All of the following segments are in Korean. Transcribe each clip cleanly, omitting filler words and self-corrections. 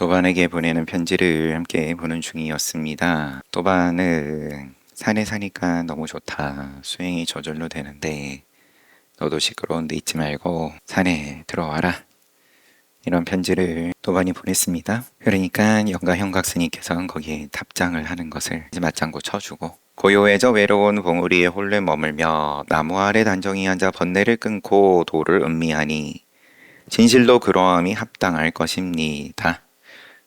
또반에게 보내는 편지를 함께 보는 중이었습니다. 또반은 산에 사니까 너무 좋다. 수행이 저절로 되는데 너도 시끄러운데 있지 말고 산에 들어와라. 이런 편지를 또반이 보냈습니다. 그러니까 영가 형각스님께서는 거기에 답장을 하는 것을 이제 맞장구 쳐주고, 고요해져 외로운 봉우리에 홀래 머물며 나무 아래 단정히 앉아 번뇌를 끊고 도를 음미하니 진실로 그러함이 합당할 것입니다.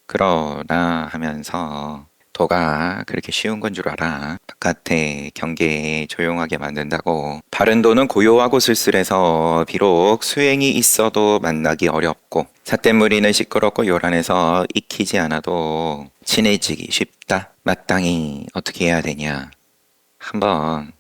그러나 하면서 도가 그렇게 쉬운 건 줄 알아. 바깥에 경계에 조용하게 만든다고. 바른 도는 고요하고 쓸쓸해서 비록 수행이 있어도 만나기 어렵고, 삿대무리는 시끄럽고 요란해서 익히지 않아도 친해지기 쉽다. 마땅히 어떻게 해야 되냐. 한번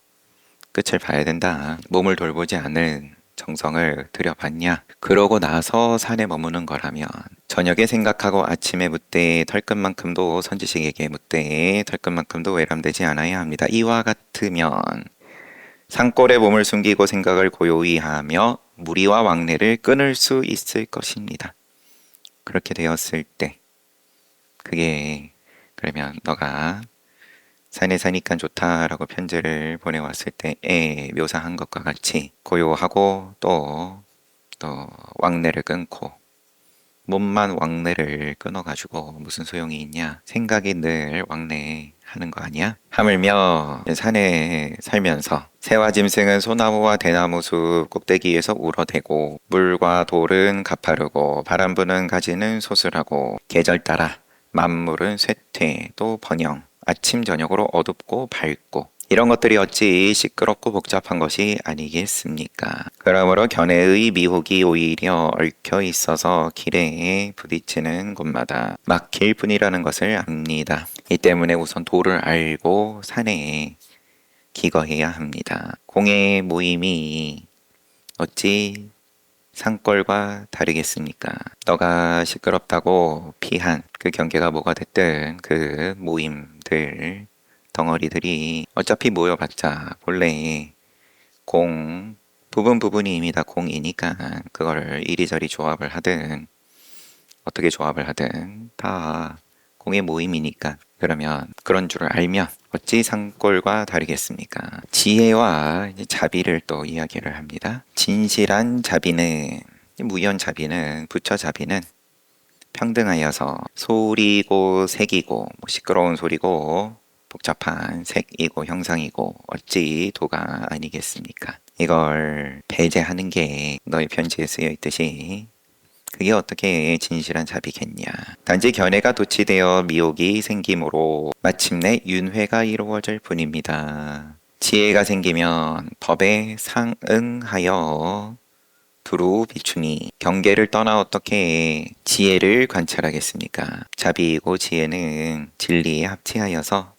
끝을 봐야 된다. 몸을 돌보지 않은 정성을 들여봤냐? 그러고 나서 산에 머무는 거라면 저녁에 생각하고 아침에 묻되 털끝만큼도 선지식에게 묻되 털끝만큼도 외람되지 않아야 합니다. 이와 같으면 산골에 몸을 숨기고 생각을 고요히 하며 무리와 왕래를 끊을 수 있을 것입니다. 그렇게 되었을 때 그게 그러면 너가 산에 사니까 좋다라고 편지를 보내왔을 때에 묘사한 것과 같이 고요하고 또 왕래를 끊고, 몸만 왕래를 끊어가지고 무슨 소용이 있냐. 생각이 늘 왕래하는 거 아니야? 하물며 산에 살면서 새와 짐승은 소나무와 대나무 숲 꼭대기에서 울어대고, 물과 돌은 가파르고 바람 부는 가지는 소슬하고, 계절 따라 만물은 쇠퇴 또 번영, 아침 저녁으로 어둡고 밝고, 이런 것들이 어찌 시끄럽고 복잡한 것이 아니겠습니까? 그러므로 견해의 미혹이 오히려 얽혀 있어서 길에 부딪히는 곳마다 막힐 뿐이라는 것을 압니다. 이 때문에 우선 도를 알고 산에 기거해야 합니다. 공의 모임이 어찌 산골과 다르겠습니까? 너가 시끄럽다고 피한 그 경계가 뭐가 됐든 그 모임들, 덩어리들이 어차피 모여봤자 본래 공, 부분이 이미 다 공이니까 그거를 이리저리 조합을 하든 어떻게 조합을 하든 다 공의 모임이니까, 그러면 그런 줄을 알면 어찌 산골과 다르겠습니까? 지혜와 이제 자비를 또 이야기를 합니다. 진실한 자비는, 무연 자비는, 부처 자비는 평등하여서 소리고 색이고 뭐 시끄러운 소리고 복잡한 색이고 형상이고 어찌 도가 아니겠습니까? 이걸 배제하는 게 너의 편지에 쓰여 있듯이 그게 어떻게 진실한 자비겠냐. 단지 견해가 도취되어 미혹이 생김으로 마침내 윤회가 이루어질 뿐입니다. 지혜가 생기면 법에 상응하여 두루 비추니 경계를 떠나 어떻게 지혜를 관찰하겠습니까? 자비이고 지혜는 진리에 합치하여서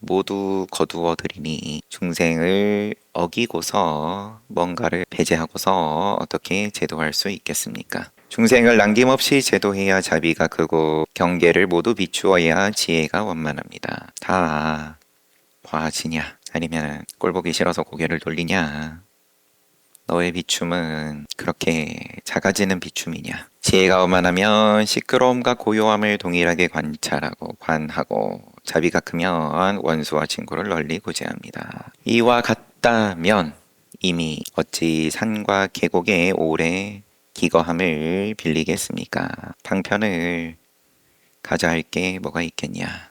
모두 거두어 들이니 중생을 어기고서 뭔가를 배제하고서 어떻게 제도할 수 있겠습니까? 중생을 남김없이 제도해야 자비가 크고 경계를 모두 비추어야 지혜가 원만합니다. 다 과하지냐? 아니면 꼴보기 싫어서 고개를 돌리냐? 너의 비춤은 그렇게 작아지는 비춤이냐? 지혜가 오만하면 시끄러움과 고요함을 동일하게 관찰하고 관하고, 자비가 크면 원수와 친구를 널리 구제합니다. 이와 같다면 이미 어찌 산과 계곡에 오래 기거함을 빌리겠습니까? 방편을 가자 할 게 뭐가 있겠냐?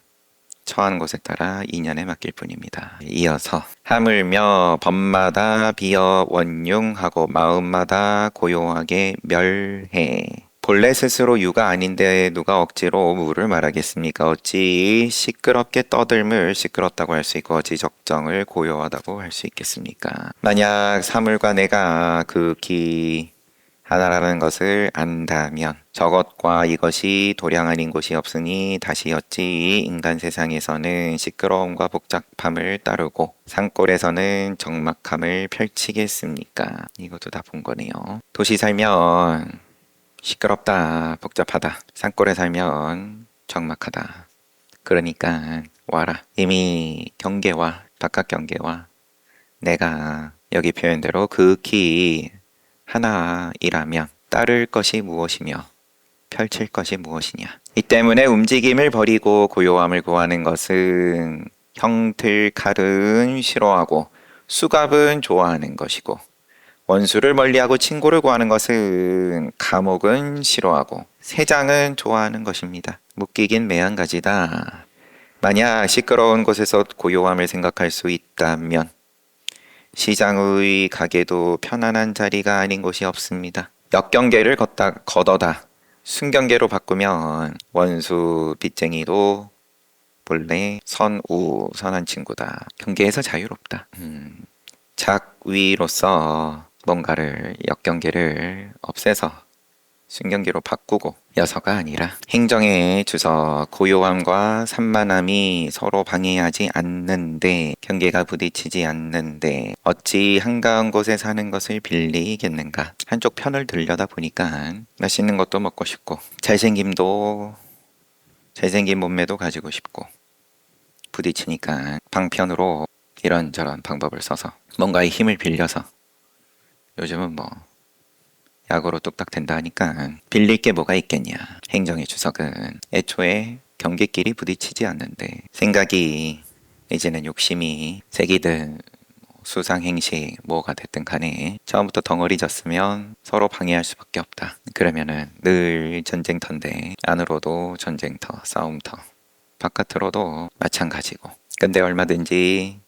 처한 곳에 따라 인연에 맡길 뿐입니다. 이어서 하물며 법마다 비어 원융하고 마음마다 고요하게 멸해. 본래 스스로 유가 아닌데 누가 억지로 무를 말하겠습니까? 어찌 시끄럽게 떠들물 시끄럽다고 할 수 있고 어찌 적정을 고요하다고 할 수 있겠습니까? 만약 사물과 내가 극히 하나라는 것을 안다면 저것과 이것이 도량 아닌 곳이 없으니 다시 어찌 인간 세상에서는 시끄러움과 복잡함을 따르고 산골에서는 적막함을 펼치겠습니까? 이것도 다 본 거네요. 도시 살면 시끄럽다, 복잡하다. 산골에 살면 적막하다. 그러니까 와라. 이미 경계와 바깥 경계와 내가 여기 표현대로 극히 하나이라면 따를 것이 무엇이며 펼칠 것이 무엇이냐. 이 때문에 움직임을 버리고 고요함을 구하는 것은 형틀 칼은 싫어하고 수갑은 좋아하는 것이고, 원수를 멀리하고 친구를 구하는 것은 감옥은 싫어하고 새장은 좋아하는 것입니다. 묶이긴 매한가지다. 만약 시끄러운 곳에서 고요함을 생각할 수 있다면 시장의 가게도 편안한 자리가 아닌 곳이 없습니다. 역경계를 걷어다 순경계로 바꾸면 원수 빚쟁이도 본래 선한 친구다. 경계에서 자유롭다. 작위로서 뭔가를 역경계를 없애서 순경계로 바꾸고 여서가 아니라 행정의 주석 고요함과 산만함이 서로 방해하지 않는데 경계가 부딪히지 않는데 어찌 한가한 곳에 사는 것을 빌리겠는가. 한쪽 편을 들려다 보니까 맛있는 것도 먹고 싶고 잘생긴 몸매도 가지고 싶고 부딪히니까 방편으로 이런저런 방법을 써서 뭔가의 힘을 빌려서 요즘은 뭐 약으로 뚝딱 된다 하니까 빌릴 게 뭐가 있겠냐. 행정의 주석은 애초에 경계끼리 부딪히지 않는데 생각이 이제는 욕심이 색이든 수상행시 뭐가 됐든 간에 처음부터 덩어리졌으면 서로 방해할 수밖에 없다. 그러면은 늘 전쟁터인데 안으로도 전쟁터, 싸움터, 바깥으로도 마찬가지고. 근데 얼마든지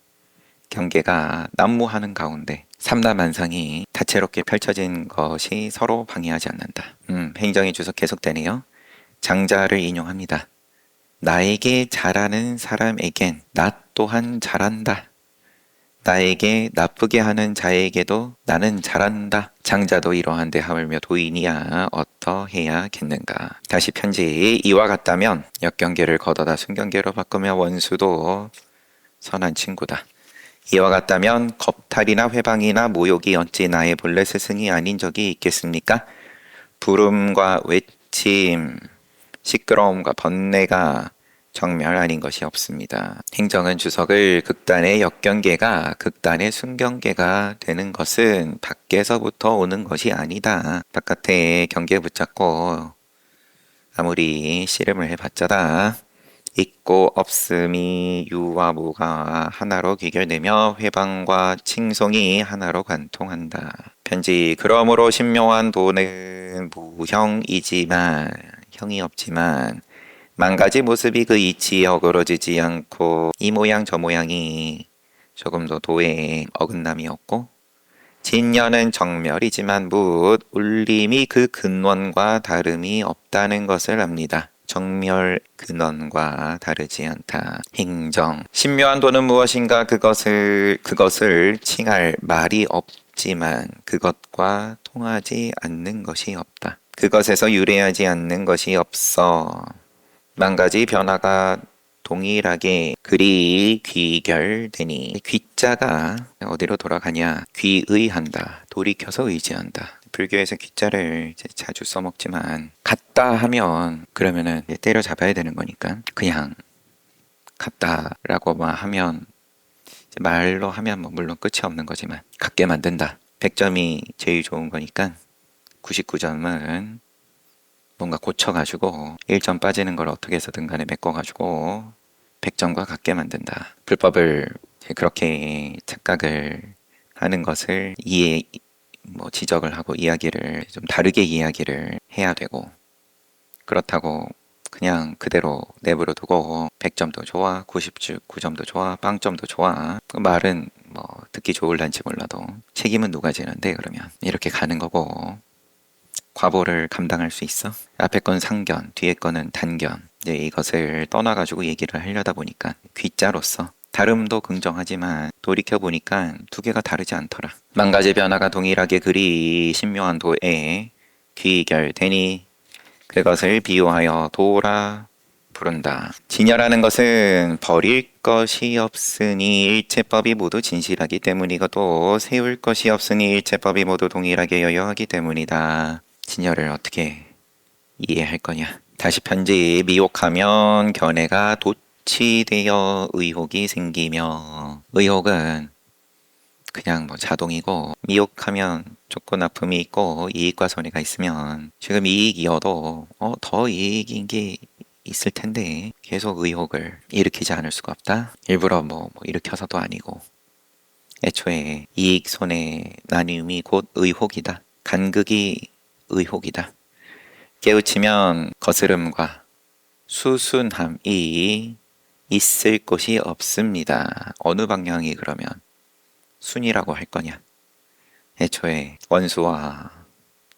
경계가 난무하는 가운데 삼라만상이 다채롭게 펼쳐진 것이 서로 방해하지 않는다. 행정의 주석 계속되네요. 장자를 인용합니다. 나에게 잘하는 사람에겐 나 또한 잘한다. 나에게 나쁘게 하는 자에게도 나는 잘한다. 장자도 이러한데 하물며 도인이야 어떠해야겠는가. 다시 편지. 이와 같다면 역경계를 걷어다 순경계로 바꾸며 원수도 선한 친구다. 이와 같다면 겁탈이나 회방이나 모욕이 어찌 나의 본래 스승이 아닌 적이 있겠습니까? 부름과 외침, 시끄러움과 번뇌가 정멸 아닌 것이 없습니다. 행정은 주석을 극단의 역경계가 극단의 순경계가 되는 것은 밖에서부터 오는 것이 아니다. 바깥에 경계 붙잡고 아무리 씨름을 해봤자다. 있고 없음이 유와 무가 하나로 귀결되며 회방과 칭송이 하나로 관통한다. 편지. 그러므로 신묘한 도는 무형이지만 형이 없지만 만 가지 모습이 그 이치에 어그러지지 않고 이 모양 저 모양이 조금도 도에 어긋남이 없고 진년은 정멸이지만 뭇 울림이 그 근원과 다름이 없다는 것을 압니다. 정멸 근원과 다르지 않다. 행정. 신묘한 도는 무엇인가. 그것을 칭할 말이 없지만 그것과 통하지 않는 것이 없다. 그것에서 유래하지 않는 것이 없어. 만 가지 변화가 동일하게 그리 귀결되니 귀자가 어디로 돌아가냐. 귀의한다. 돌이켜서 의지한다. 불교에서 귀자를 이제 자주 써먹지만 같다 하면 그러면은 때려잡아야 되는 거니까 그냥 같다라고만 하면 말로 하면 뭐 물론 끝이 없는 거지만 같게 만든다. 100점이 제일 좋은 거니까 99점은 뭔가 고쳐가지고 1점 빠지는 걸 어떻게 해서든 간에 메꿔가지고 100점과 같게 만든다. 불법을 그렇게 착각을 하는 것을 지적을 하고 이야기를 좀 다르게 이야기를 해야 되고, 그렇다고 그냥 그대로 내버려 두고 100점도 좋아, 99점도 좋아, 빵점도 좋아, 그 말은 뭐 듣기 좋을란지 몰라도 책임은 누가 지는데 그러면 이렇게 가는 거고, 과보를 감당할 수 있어? 앞에 건 상견, 뒤에 거는 단견. 이제 이것을 떠나가지고 얘기를 하려다 보니까 귀자로서 다름도 긍정하지만 돌이켜보니까 두 개가 다르지 않더라. 만 가지 변화가 동일하게 그리 신묘한 도에 귀결되니 그것을 비유하여 도라 부른다. 진열하는 것은 버릴 것이 없으니 일체법이 모두 진실하기 때문이고 세울 것이 없으니 일체법이 모두 동일하게 여여하기 때문이다. 진열을 어떻게 이해할 거냐. 다시 편지. 미혹하면 견해가 도치되어 의혹이 생기며, 의혹은 그냥 뭐 자동이고, 미혹하면 좋고 나쁨이 있고 이익과 손해가 있으면 지금 이익이어도 더 이익인 게 있을 텐데 계속 의혹을 일으키지 않을 수가 없다. 일부러 뭐 일으켜서도 아니고 애초에 이익 손해 나눔이 곧 의혹이다. 간극이 의혹이다. 깨우치면 거스름과 수순함이 있을 곳이 없습니다. 어느 방향이 그러면 순이라고 할 거냐? 애초에 원수와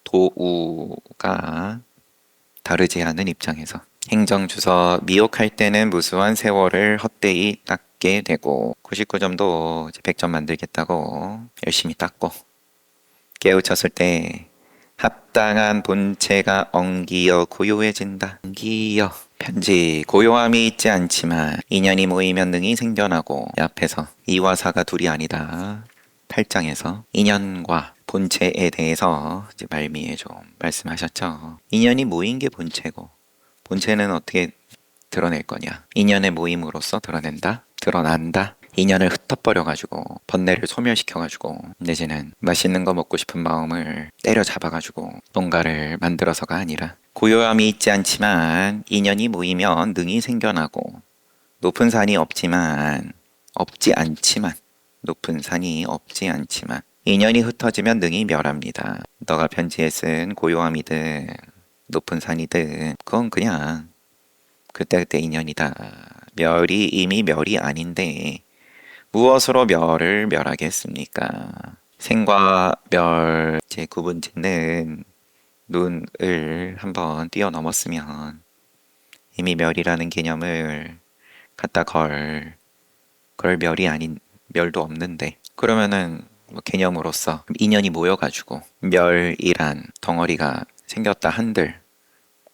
도우가 다르지 않은 입장에서 행정주서 미혹할 때는 무수한 세월을 헛되이 닦게 되고 99점도 100점 만들겠다고 열심히 닦고 깨우쳤을 때 합당한 본체가 엉기어 고요해진다. 엉기어 편지 고요함이 있지 않지만 인연이 모이면 능이 생겨나고 앞에서 이와 사가 둘이 아니다. 8장에서 인연과 본체에 대해서 이제 말미에 좀 말씀하셨죠. 인연이 모인 게 본체고 본체는 어떻게 드러낼 거냐. 인연의 모임으로써 드러낸다. 드러난다. 인연을 흩어버려가지고 번뇌를 소멸시켜가지고 내지는 맛있는 거 먹고 싶은 마음을 때려잡아가지고 뭔가를 만들어서가 아니라 고요함이 있지 않지만 인연이 모이면 능이 생겨나고 높은 산이 없지 않지만 높은 산이 없지 않지만 인연이 흩어지면 능이 멸합니다. 너가 편지에 쓴 고요함이든 높은 산이든 그건 그냥 그때그때 인연이다. 멸이 이미 멸이 아닌데 무엇으로 멸을 멸하겠습니까? 생과 멸 제 구분 짓는 눈을 한번 뛰어넘었으면 이미 멸이라는 개념을 갖다 그럴 멸이 아닌 멸도 없는데 그러면은 뭐 개념으로서 인연이 모여가지고 멸이란 덩어리가 생겼다 한들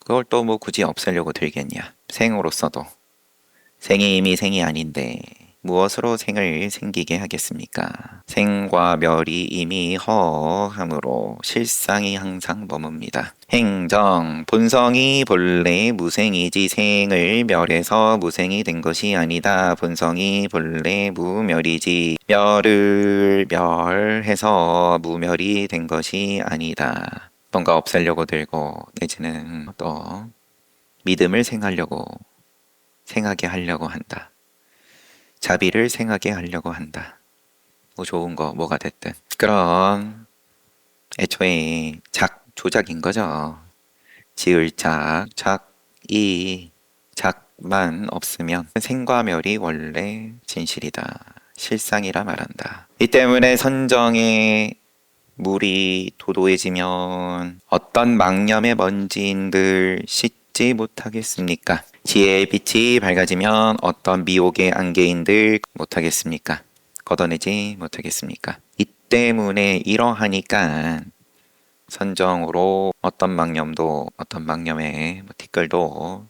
그걸 또 뭐 굳이 없애려고 들겠냐? 생으로서도 생이 이미 생이 아닌데 무엇으로 생을 생기게 하겠습니까? 생과 멸이 이미 허함으로 실상이 항상 머뭅니다. 행정, 본성이 본래 무생이지 생을 멸해서 무생이 된 것이 아니다. 본성이 본래 무멸이지 멸을 멸해서 무멸이 된 것이 아니다. 뭔가 없애려고 들고 내지는 또 믿음을 생하게 하려고 한다. 자비를 생하게 하려고 한다. 뭐 좋은 거 뭐가 됐든 그런 애초에 조작인 거죠. 지을 작만 없으면 생과 멸이 원래 진실이다. 실상이라 말한다. 이 때문에 선정에 물이 도도해지면 어떤 망념의 먼지인들 씻지 못하겠습니까? 지혜의 빛이 밝아지면 어떤 미혹의 안개인들 못하겠습니까? 걷어내지 못하겠습니까? 이 때문에 이러하니까 선정으로 어떤 망념의 티끌도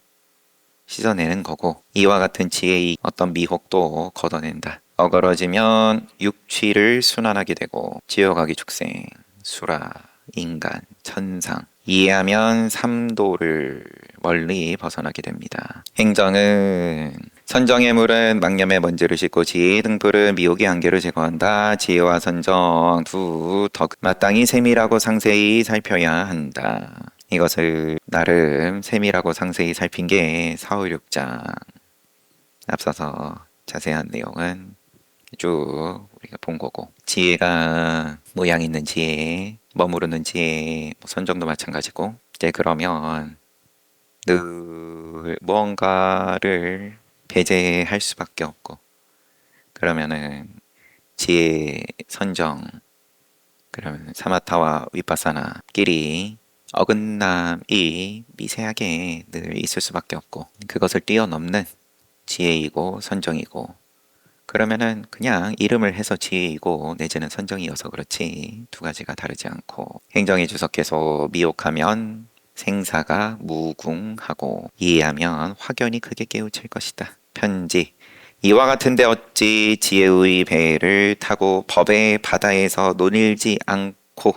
씻어내는 거고 이와 같은 지혜의 어떤 미혹도 걷어낸다. 어그러지면 육취를 순환하게 되고 지어가기 축생, 수라, 인간, 천상 이해하면 삼도를 멀리 벗어나게 됩니다. 행정은 선정의 물은 망념의 먼지를 씻고 지혜의 등불은 미혹의 안개를 제거한다. 지혜와 선정 두 더 마땅히 세밀하고 상세히 살펴야 한다. 이것을 나름 세밀하고 상세히 살핀 게 사후 6장. 앞서서 자세한 내용은 쭉 우리가 본 거고 지혜가 모양 있는 지혜, 머무르는 지혜, 선정도 마찬가지고 이제 그러면 늘 무언가를 배제할 수밖에 없고 그러면은 지혜, 선정 그러면 사마타와 위파사나끼리 어긋남이 미세하게 늘 있을 수밖에 없고 그것을 뛰어넘는 지혜이고 선정이고 그러면은 그냥 이름을 해서 지혜이고 내지는 선정이어서 그렇지 두 가지가 다르지 않고 행정에 주석해서 미혹하면 생사가 무궁하고 이해하면 확연히 크게 깨우칠 것이다. 편지 이와 같은데 어찌 지혜의 배를 타고 법의 바다에서 논일지 않고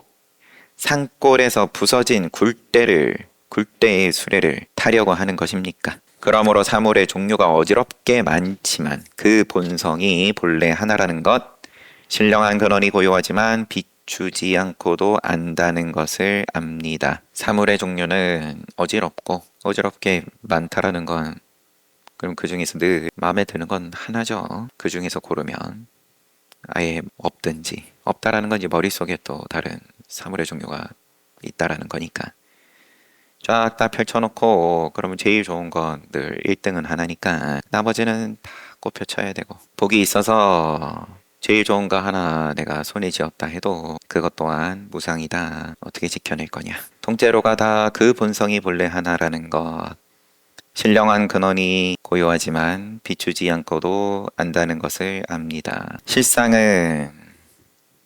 산골에서 부서진 굴대의 수레를 타려고 하는 것입니까? 그러므로 사물의 종류가 어지럽게 많지만 그 본성이 본래 하나라는 것 신령한 근원이 고요하지만 비추지 않고도 안다는 것을 압니다. 사물의 종류는 어지럽게 많다라는 건, 그럼 그 중에서 늘 마음에 드는 건 하나죠. 그 중에서 고르면 아예 없든지, 없다라는 건 이제 머릿속에 또 다른 사물의 종류가 있다라는 거니까. 쫙 다 펼쳐놓고 그러면 제일 좋은 건 늘 1등은 하나니까 나머지는 다 꼽혀쳐야 되고, 복이 있어서 제일 좋은 거 하나 내가 손에 쥐었다 해도 그것 또한 무상이다. 어떻게 지켜낼 거냐. 통째로가 다 그 본성이 본래 하나라는 것. 신령한 근원이 고요하지만 비추지 않고도 안다는 것을 압니다. 실상은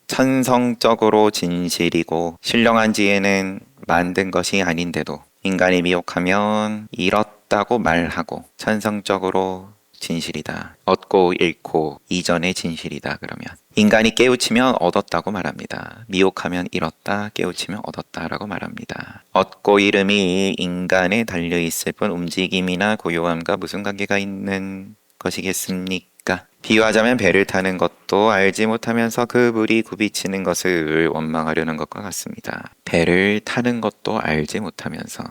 천성적으로 진실이고 신령한 지혜는 만든 것이 아닌데도 인간이 미혹하면 잃었다고 말하고 천성적으로 진실이다. 얻고 잃고 이전의 진실이다. 그러면 인간이 깨우치면 얻었다고 말합니다. 미혹하면 잃었다, 깨우치면 얻었다라고 말합니다. 얻고 잃음이 인간에 달려있을 뿐 움직임이나 고요함과 무슨 관계가 있는 것이겠습니까? 비유하자면 배를 타는 것도 알지 못하면서 그 물이 굽이치는 것을 원망하려는 것과 같습니다. 배를 타는 것도 알지 못하면서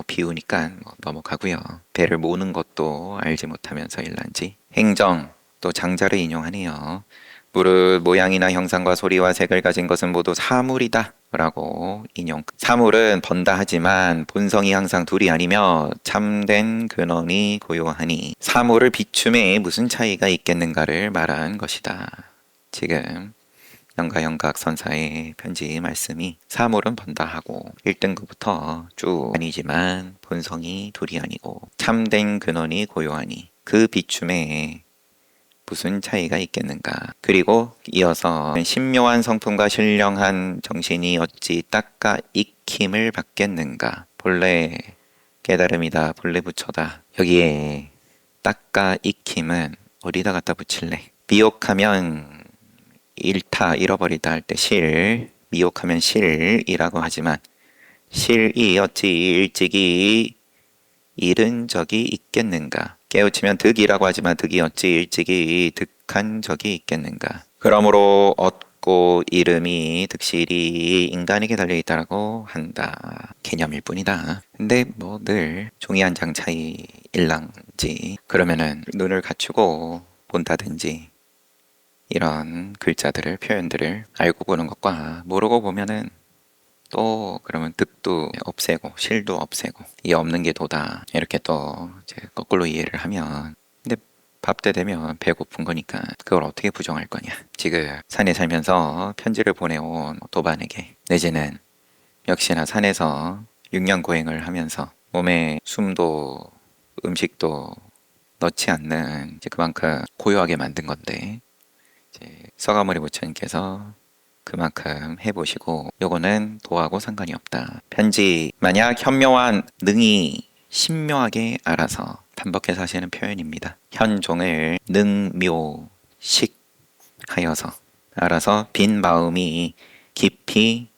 비우니까 넘어가고요. 배를 모는 것도 알지 못하면서 일난지. 행정, 또 장자를 인용하네요. 무릇 모양이나 형상과 소리와 색을 가진 것은 모두 사물이다 라고 인용. 사물은 번다 하지만 본성이 항상 둘이 아니며 참된 근원이 고요하니 사물을 비춤에 무슨 차이가 있겠는가를 말한 것이다. 지금 영가영각 선사의 편지 말씀이 사물은 번다 하고 1등급부터 쭉 아니지만 본성이 둘이 아니고 참된 근원이 고요하니 그 비춤에 무슨 차이가 있겠는가. 그리고 이어서 신묘한 성품과 신령한 정신이 어찌 닦아 익힘을 받겠는가. 본래 깨달음이다. 본래 부처다. 여기에 닦아 익힘은 어디다 갖다 붙일래? 미혹하면 잃다, 잃어버리다 할 때 미혹하면 실이라고 하지만 실이 어찌 일찍이 잃은 적이 있겠는가. 깨우치면 득이라고 하지만 득이 어찌 일찍이 득한 적이 있겠는가. 그러므로 얻고 잃음이 득실이 인간에게 달려있다라고 한다. 개념일 뿐이다. 근데 늘 종이 한 장 차이 일랑지. 그러면은 눈을 갖추고 본다든지 이런 글자들을, 표현들을 알고 보는 것과 모르고 보면은 또 그러면 득도 없애고 실도 없애고 이 없는 게 도다 이렇게 또 이제 거꾸로 이해를 하면, 근데 밥 때 되면 배고픈 거니까 그걸 어떻게 부정할 거냐. 지금 산에 살면서 편지를 보내온 도반에게, 내지는 역시나 산에서 6년 고행을 하면서 몸에 숨도 음식도 넣지 않는 이제 그만큼 고요하게 만든 건데, 이제 서가모니 부처님께서 그만큼 해보시고 요거는 도하고 상관이 없다. 편지 만약 현묘한 능이 신묘하게 알아서, 반복해서 하시는 표현입니다. 현종을 능묘식 하여서 알아서 빈 마음이 깊이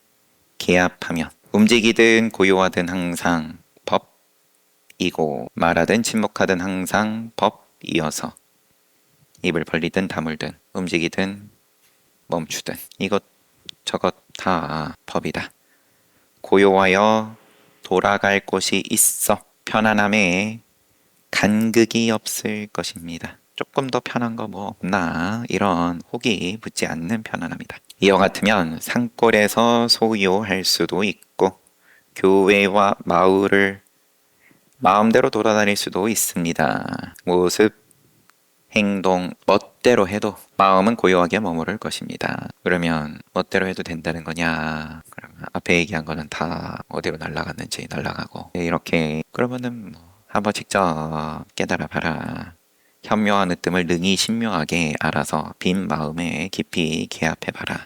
개합하면 움직이든 고요하든 항상 법이고 말하든 침묵하든 항상 법이어서 입을 벌리든 다물든 움직이든 멈추든 이것 저것 다 법이다. 고요하여 돌아갈 곳이 있어 편안함에 간극이 없을 것입니다. 조금 더 편한 거 없나, 이런 혹이 붙지 않는 편안함이다. 이와 같으면 산골에서 소유할 수도 있고 교회와 마을을 마음대로 돌아다닐 수도 있습니다. 모습, 행동 멋대로 해도 마음은 고요하게 머무를 것입니다. 그러면 멋대로 해도 된다는 거냐? 그러면 앞에 얘기한 거는 다 어디로 날아갔는지 날아가고, 이렇게 그러면은 한번 직접 깨달아 봐라. 현묘한 으뜸을 능히 신묘하게 알아서 빈 마음에 깊이 개합해 봐라.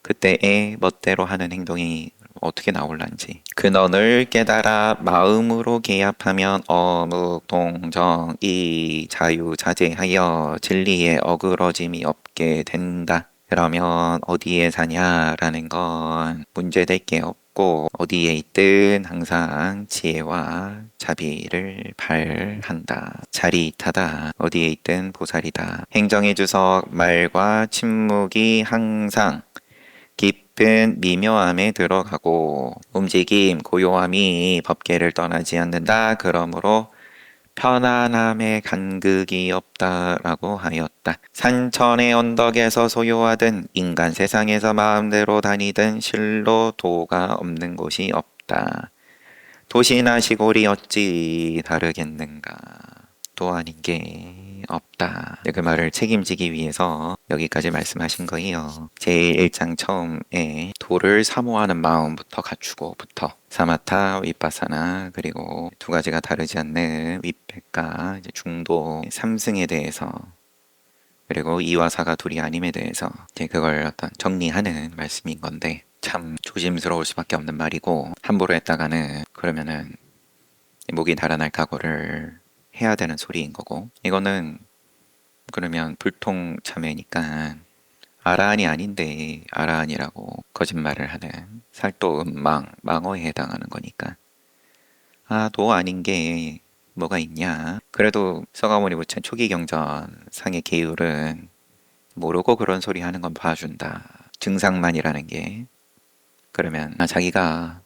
그때의 멋대로 하는 행동이 어떻게 나올란지. 근원을 깨달아 마음으로 개합하면 어묵 동정 이 자유자재하여 진리에 어그러짐이 없게 된다. 그러면 어디에 사냐라는 건 문제될 게 없고 어디에 있든 항상 지혜와 자비를 발한다. 자리이타다. 어디에 있든 보살이다. 행정의 주석 말과 침묵이 항상 깊은 미묘함에 들어가고 움직임, 고요함이 법계를 떠나지 않는다. 그러므로 편안함에 간극이 없다라고 하였다. 산천의 언덕에서 소요하든 인간 세상에서 마음대로 다니든 실로 도가 없는 곳이 없다. 도시나 시골이 어찌 다르겠는가. 도 아닌 게 없다. 그 말을 책임지기 위해서 여기까지 말씀하신 거예요. 제일 1장 처음에 도를 사모하는 마음부터 갖추고부터 사마타, 윗바사나 그리고 두 가지가 다르지 않는 윗백과 중도 3승에 대해서 그리고 이와 사가 둘이 아님에 대해서 이제 그걸 어떤 정리하는 말씀인 건데 참 조심스러울 수밖에 없는 말이고 함부로 했다가는 그러면은 목이 달아날 각오를 해야 되는 소리인 거고 이거는 그러면 불통 참회니까 아라한이 아닌데 아라한이라고 거짓말을 하는 살도음망 망어에 해당하는 거니까 도 아닌 게 뭐가 있냐. 그래도 서가모니 부처 초기 경전 상의 계율은 모르고 그런 소리 하는 건 봐준다. 증상만이라는 게 그러면 자기가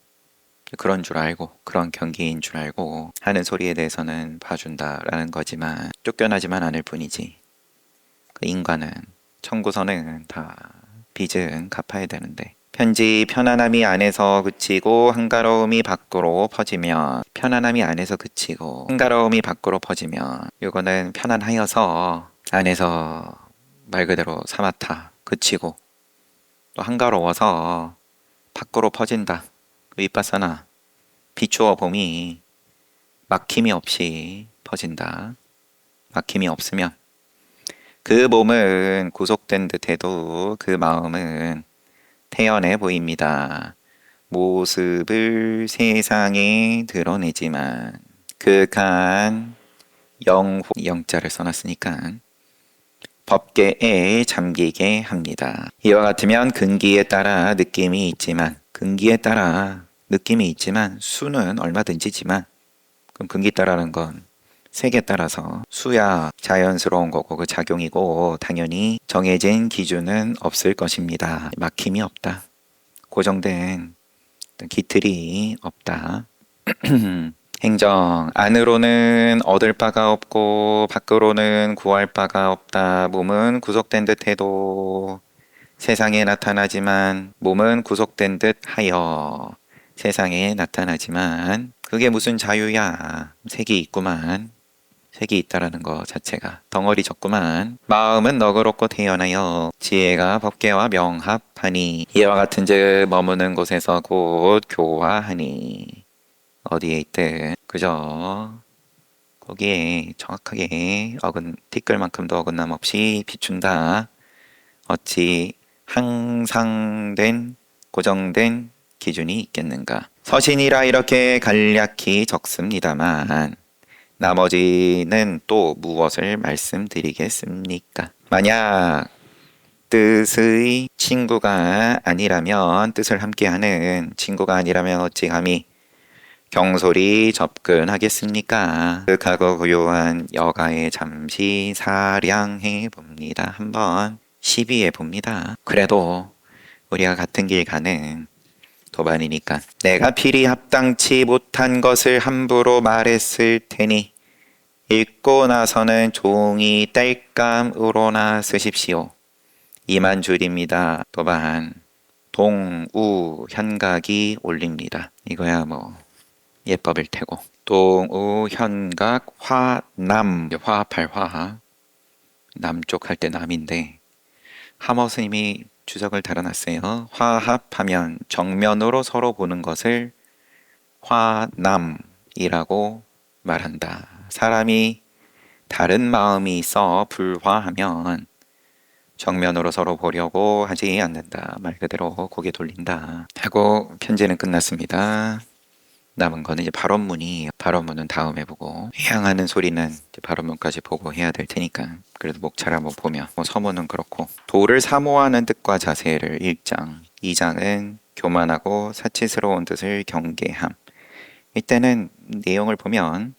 그런 줄 알고 그런 경기인 줄 알고 하는 소리에 대해서는 봐준다라는 거지만 쫓겨나지만 않을 뿐이지. 그 인과는 청구서는 다 빚은 갚아야 되는데 편지 편안함이 안에서 그치고 한가로움이 밖으로 퍼지면 편안함이 안에서 그치고 한가로움이 밖으로 퍼지면 이거는 편안하여서 안에서 말 그대로 사마타 그치고 또 한가로워서 밖으로 퍼진다. 윗바사나 비추어 봄이 막힘이 없이 퍼진다. 막힘이 없으면 그 몸은 구속된 듯해도 그 마음은 태연해 보입니다. 모습을 세상에 드러내지만 극한 영자를 써놨으니까 법계에 잠기게 합니다. 이와 같으면 근기에 따라 느낌이 있지만 수는 얼마든지지만 그럼 근기 따라는 건 색에 따라서 수야 자연스러운 거고 그 작용이고 당연히 정해진 기준은 없을 것입니다. 막힘이 없다. 고정된 기틀이 없다. 행정 안으로는 얻을 바가 없고 밖으로는 구할 바가 없다. 몸은 구속된 듯 해도 세상에 나타나지만 몸은 구속된 듯 하여 세상에 나타나지만 그게 무슨 자유야. 색이 있구만. 색이 있다라는 것 자체가 덩어리 졌구만. 마음은 너그럽고 태연하여 지혜가 법계와 명합하니 이와 같은즉 머무는 곳에서 곧 교화하니 어디에 있든 그저 거기에 정확하게 티끌만큼도 어긋남 없이 비춘다. 어찌 항상된 고정된 기준이 있겠는가. 서신이라 이렇게 간략히 적습니다만 나머지는 또 무엇을 말씀드리겠습니까? 만약 뜻의 친구가 아니라면 뜻을 함께하는 친구가 아니라면 어찌 감히 경솔히 접근하겠습니까? 극하고 고요한 여가에 잠시 사량해 봅니다. 한번 시비해 봅니다. 그래도 우리가 같은 길 가는 도반이니까 내가 필히 합당치 못한 것을 함부로 말했을 테니 읽고 나서는 종이 땔감으로나 쓰십시오. 2만 줄입니다. 도반 동우 현각이 올립니다. 이거야 뭐 예법일 테고 동우 현각 화남 화합할 화 남쪽 할 때 남인데 하머 스님이 주석을 달아놨어요. 화합하면 정면으로 서로 보는 것을 화남이라고 말한다. 사람이 다른 마음이 있어 불화하면 정면으로 서로 보려고 하지 않는다. 말 그대로 고개 돌린다. 하고 편지는 끝났습니다. 남은 거는 이제 발언문이 발언문은 다음에 보고 향하는 소리는 이제 발언문까지 보고 해야 될 테니까 그래도 목차를 한번 보면 서문은 그렇고 도를 사모하는 뜻과 자세를 1장 2장은 교만하고 사치스러운 뜻을 경계함. 이때는 내용을 보면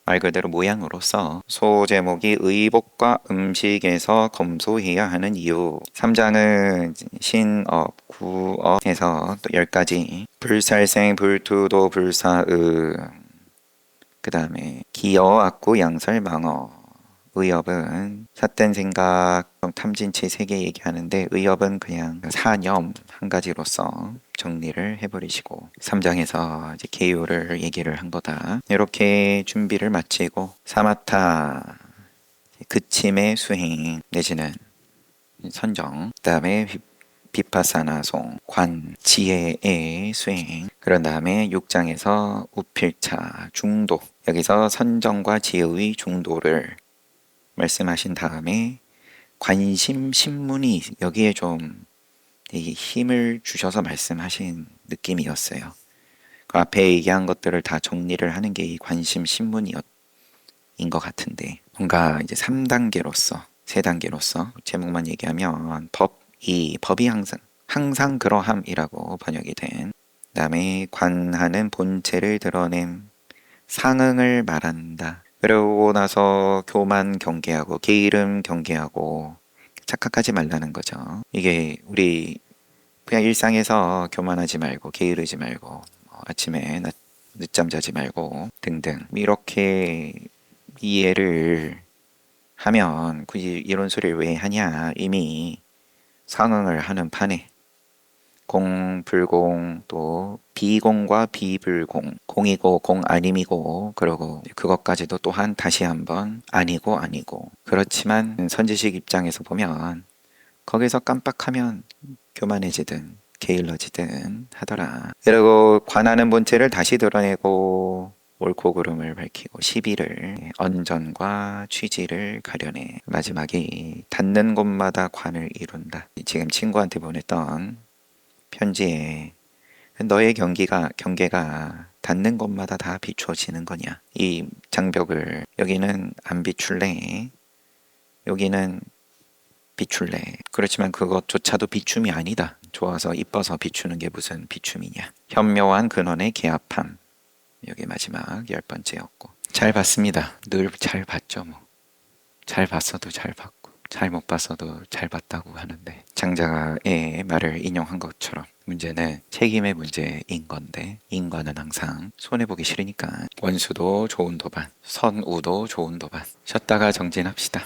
말 그대로 모양으로서 소제목이 의복과 음식에서 검소해야 하는 이유. 3장은 신업, 구업에서 또 10가지 불살생, 불투도, 불사의, 그 다음에 기어, 악구, 양설, 망어. 의업은 삿된 생각, 탐진치 3개 얘기하는데 의업은 그냥 사념 한 가지로서 정리를 해버리시고 3장에서 이제 개요를 얘기를 한 거다. 이렇게 준비를 마치고 사마타 그침의 수행 내지는 선정, 그 다음에 비파사나송, 관, 지혜의 수행, 그런 다음에 6장에서 우필차, 중도, 여기서 선정과 지혜의 중도를 말씀하신 다음에 관심, 신문이 여기에 좀 힘을 주셔서 말씀하신 느낌이었어요. 그 앞에 얘기한 것들을 다 정리를 하는 게 이 관심, 신문인 것 같은데 뭔가 이제 3단계로서 3단계로서 제목만 얘기하면 법이 항상 그러함이라고 번역이 된 그다음에 관하는 본체를 드러냄 상응을 말한다. 그러고 나서 교만 경계하고 게으름 경계하고 착각하지 말라는 거죠. 이게 우리 그냥 일상에서 교만하지 말고 게으르지 말고 아침에 늦잠 자지 말고 등등 이렇게 이해를 하면 굳이 이런 소리를 왜 하냐. 이미 상응을 하는 판에 공, 불공, 또 비공과 비불공, 공이고 공 아님이고 그러고 그것까지도 또한 다시 한번 아니고 그렇지만 선지식 입장에서 보면 거기서 깜빡하면 교만해지든 게을러지든 하더라. 그리고 관하는 본체를 다시 드러내고 옳고 그름을 밝히고 시비를 언전과 취지를 가려내 마지막에 닿는 곳마다 관을 이룬다. 지금 친구한테 보냈던 편지에 너의 경계가 닿는 곳마다 다 비추어지는 거냐? 이 장벽을 여기는 안 비출래, 여기는 비출래. 그렇지만 그것조차도 비춤이 아니다. 좋아서 이뻐서 비추는 게 무슨 비춤이냐? 현묘한 근원의 개합함. 여기 마지막 10번째였고 잘 봤습니다. 늘 잘 봤죠 뭐. 잘 봤어도 잘 봤고 잘 못 봤어도 잘 봤다고 하는데 장자의 말을 인용한 것처럼 문제는 책임의 문제인 건데 인과는 항상 손해보기 싫으니까 원수도 좋은 도반, 선우도 좋은 도반. 쉬었다가 정진합시다.